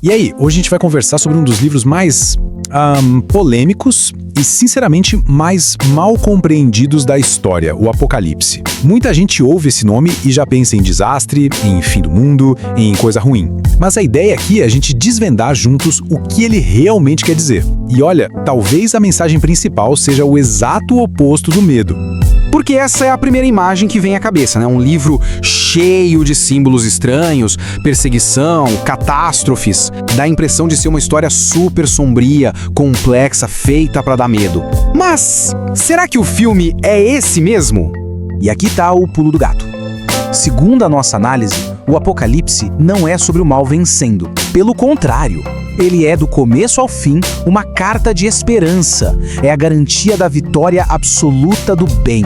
E aí, hoje a gente vai conversar sobre um dos livros mais polêmicos e, sinceramente, mais mal compreendidos da história, o Apocalipse. Muita gente ouve esse nome e já pensa em desastre, em fim do mundo, em coisa ruim. Mas a ideia aqui é a gente desvendar juntos o que ele realmente quer dizer. E olha, talvez a mensagem principal seja o exato oposto do medo. Porque essa é a primeira imagem que vem à cabeça, né? Um livro cheio de símbolos estranhos, perseguição, catástrofes. Dá a impressão de ser uma história super sombria, complexa, feita pra dar medo. Mas será que o filme é esse mesmo? E aqui tá o pulo do gato. Segundo a nossa análise, o Apocalipse não é sobre o mal vencendo. Pelo contrário, ele é do começo ao fim uma carta de esperança. É a garantia da vitória absoluta do bem.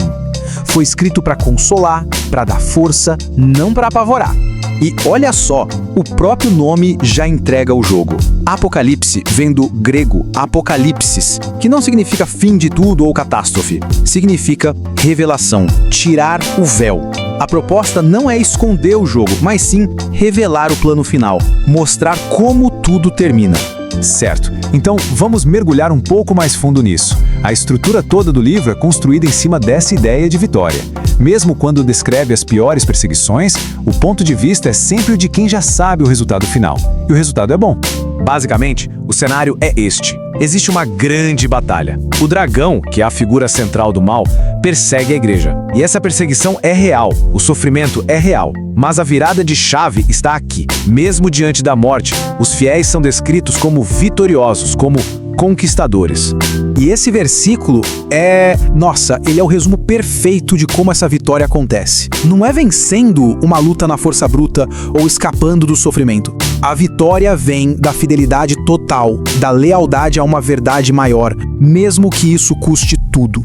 Foi escrito para consolar, para dar força, não para apavorar. E olha só, o próprio nome já entrega o jogo. Apocalipse vem do grego apokalipsis, que não significa fim de tudo ou catástrofe. Significa revelação, tirar o véu. A proposta não é esconder o jogo, mas sim revelar o plano final, mostrar como tudo termina. Certo, então vamos mergulhar um pouco mais fundo nisso. A estrutura toda do livro é construída em cima dessa ideia de vitória. Mesmo quando descreve as piores perseguições, o ponto de vista é sempre o de quem já sabe o resultado final. E o resultado é bom. Basicamente, o cenário é este. Existe uma grande batalha. O dragão, que é a figura central do mal, persegue a igreja. E essa perseguição é real, o sofrimento é real. Mas a virada de chave está aqui. Mesmo diante da morte, os fiéis são descritos como vitoriosos, como conquistadores. E esse versículo ele é o resumo perfeito de como essa vitória acontece. Não é vencendo uma luta na força bruta ou escapando do sofrimento. A vitória vem da fidelidade total, da lealdade a uma verdade maior, mesmo que isso custe tudo.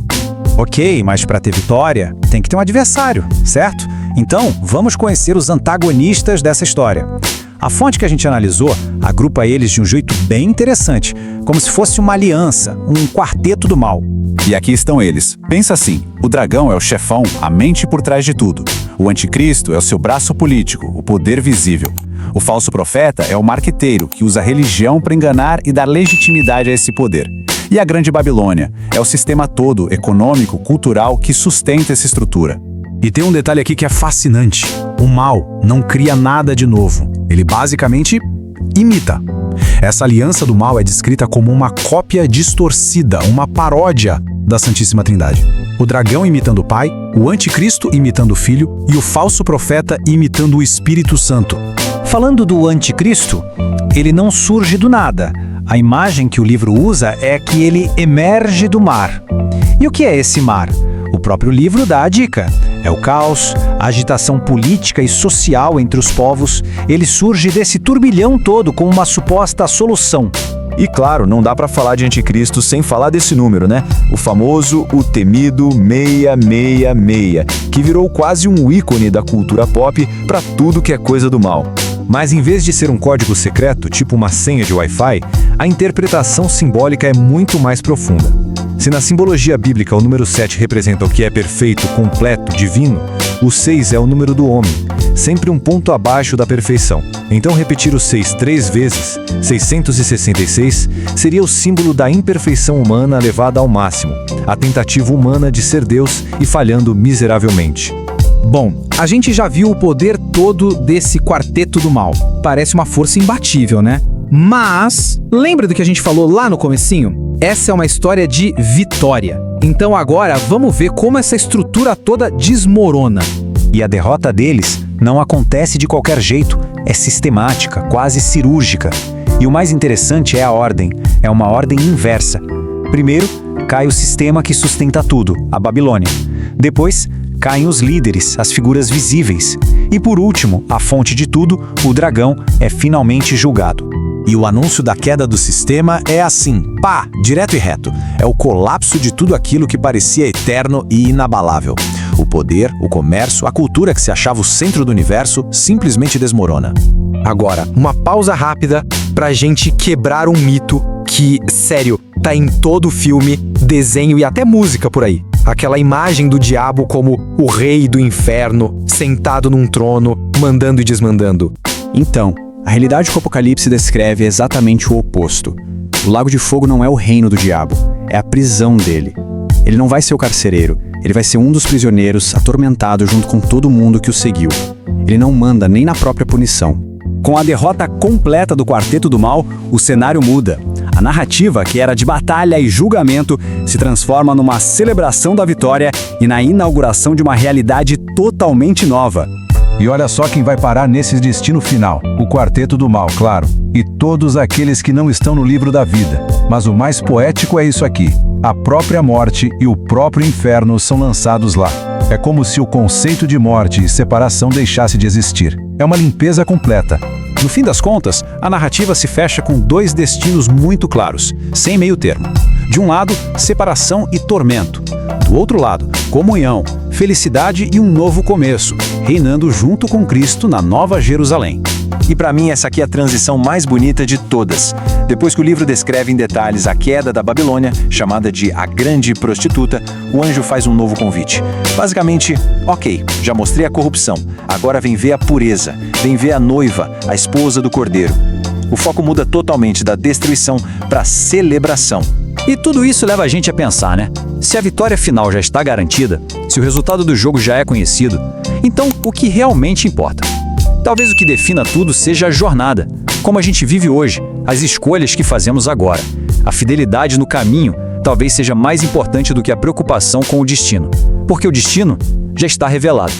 Ok, mas para ter vitória, tem que ter um adversário, certo? Então, vamos conhecer os antagonistas dessa história. A fonte que a gente analisou agrupa eles de um jeito bem interessante, como se fosse uma aliança, um quarteto do mal. E aqui estão eles. Pensa assim, o dragão é o chefão, a mente por trás de tudo. O anticristo é o seu braço político, o poder visível. O falso profeta é o marqueteiro, que usa a religião para enganar e dar legitimidade a esse poder. E a Grande Babilônia é o sistema todo, econômico, cultural, que sustenta essa estrutura. E tem um detalhe aqui que é fascinante. O mal não cria nada de novo. Ele basicamente imita. Essa aliança do mal é descrita como uma cópia distorcida, uma paródia da Santíssima Trindade. O dragão imitando o Pai, o anticristo imitando o Filho e o falso profeta imitando o Espírito Santo. Falando do anticristo, ele não surge do nada. A imagem que o livro usa é que ele emerge do mar. E o que é esse mar? O próprio livro dá a dica. É o caos, a agitação política e social entre os povos. Ele surge desse turbilhão todo como uma suposta solução. E claro, não dá pra falar de anticristo sem falar desse número, né? O famoso, o temido 666, que virou quase um ícone da cultura pop pra tudo que é coisa do mal. Mas em vez de ser um código secreto, tipo uma senha de Wi-Fi, a interpretação simbólica é muito mais profunda. Se na simbologia bíblica o número 7 representa o que é perfeito, completo, divino, o 6 é o número do homem, sempre um ponto abaixo da perfeição. Então repetir o 6 3 vezes, 666, seria o símbolo da imperfeição humana levada ao máximo, a tentativa humana de ser Deus e falhando miseravelmente. Bom, a gente já viu o poder todo desse quarteto do mal. Parece uma força imbatível, né? Mas, lembra do que a gente falou lá no comecinho? Essa é uma história de vitória. Então agora vamos ver como essa estrutura toda desmorona. E a derrota deles não acontece de qualquer jeito, é sistemática, quase cirúrgica. E o mais interessante é a ordem, é uma ordem inversa. Primeiro, cai o sistema que sustenta tudo, a Babilônia. Depois, caem os líderes, as figuras visíveis. E por último, a fonte de tudo, o dragão, é finalmente julgado. E o anúncio da queda do sistema é assim, pá, direto e reto. É o colapso de tudo aquilo que parecia eterno e inabalável. O poder, o comércio, a cultura que se achava o centro do universo simplesmente desmorona. Agora, uma pausa rápida pra gente quebrar um mito que, sério, tá em todo filme, desenho e até música por aí. Aquela imagem do diabo como o rei do inferno, sentado num trono, mandando e desmandando. Então, A realidade que o Apocalipse descreve é exatamente o oposto. O Lago de Fogo não é o reino do diabo, é a prisão dele. Ele não vai ser o carcereiro, ele vai ser um dos prisioneiros atormentado junto com todo mundo que o seguiu. Ele não manda nem na própria punição. Com a derrota completa do Quarteto do Mal, o cenário muda. A narrativa, que era de batalha e julgamento, se transforma numa celebração da vitória e na inauguração de uma realidade totalmente nova. E olha só quem vai parar nesse destino final. O Quarteto do Mal, claro. E todos aqueles que não estão no livro da vida. Mas o mais poético é isso aqui. A própria morte e o próprio inferno são lançados lá. É como se o conceito de morte e separação deixasse de existir. É uma limpeza completa. No fim das contas, a narrativa se fecha com dois destinos muito claros, sem meio termo. De um lado, separação e tormento. Do outro lado, comunhão, felicidade e um novo começo, reinando junto com Cristo na Nova Jerusalém. E para mim essa aqui é a transição mais bonita de todas. Depois que o livro descreve em detalhes a queda da Babilônia, chamada de a Grande Prostituta, o anjo faz um novo convite. Basicamente, ok, já mostrei a corrupção, agora vem ver a pureza, vem ver a noiva, a esposa do Cordeiro. O foco muda totalmente da destruição para a celebração. E tudo isso leva a gente a pensar, né? Se a vitória final já está garantida, se o resultado do jogo já é conhecido, então o que realmente importa? Talvez o que defina tudo seja a jornada, como a gente vive hoje, as escolhas que fazemos agora. A fidelidade no caminho talvez seja mais importante do que a preocupação com o destino, porque o destino já está revelado.